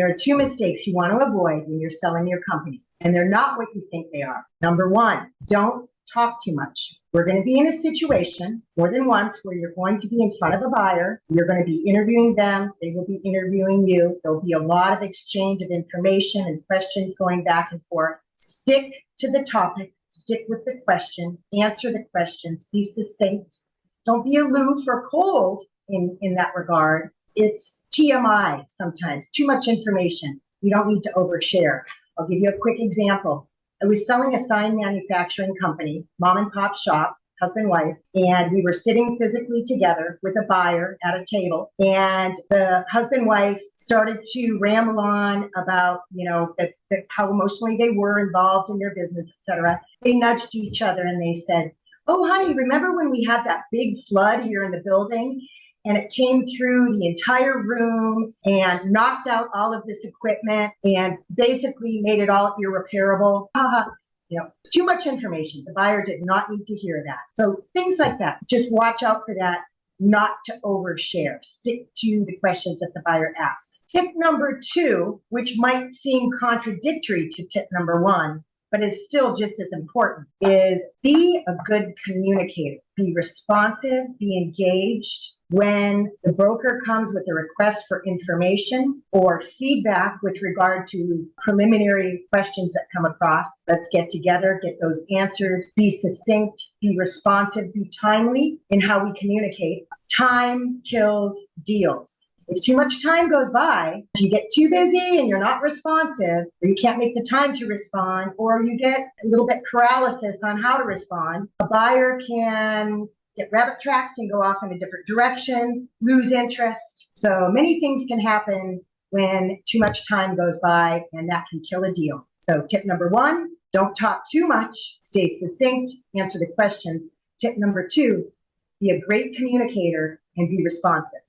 There are two mistakes you want to avoid when you're selling your company, and they're not what you think they are. Number one, don't talk too much. We're going to be in a situation more than once where you're going to be in front of a buyer. You're going to be interviewing them. They will be interviewing you. There'll be a lot of exchange of information and questions going back and forth. Stick to the topic. Stick with the question. Answer the questions. Be succinct. Don't be aloof or cold in that regard. It's TMI sometimes, too much information. You don't need to overshare. I'll give you a quick example. I was selling a sign manufacturing company, mom and pop shop, husband, wife, and we were sitting physically together with a buyer at a table. And the husband, wife started to ramble on about, how emotionally they were involved in their business, etc. They nudged each other and they said, "Oh, honey, remember when we had that big flood here in the building? And it came through the entire room and knocked out all of this equipment and basically made it all irreparable." Too much information. The buyer did not need to hear that. So things like that. Just watch out for that, not to overshare. Stick to the questions that the buyer asks. Tip number 2, which might seem contradictory to tip number 1, but is still just as important, is be a good communicator. Be responsive, be engaged. When the broker comes with a request for information or feedback with regard to preliminary questions that come across, let's get together, get those answered, be succinct, be responsive, be timely in how we communicate. Time kills deals. If too much time goes by, you get too busy and you're not responsive, or you can't make the time to respond, or you get a little bit paralysis on how to respond, a buyer can get rabbit tracked and go off in a different direction, lose interest. So many things can happen when too much time goes by, and that can kill a deal. So tip number 1, don't talk too much, stay succinct, answer the questions. Tip number 2, be a great communicator and be responsive.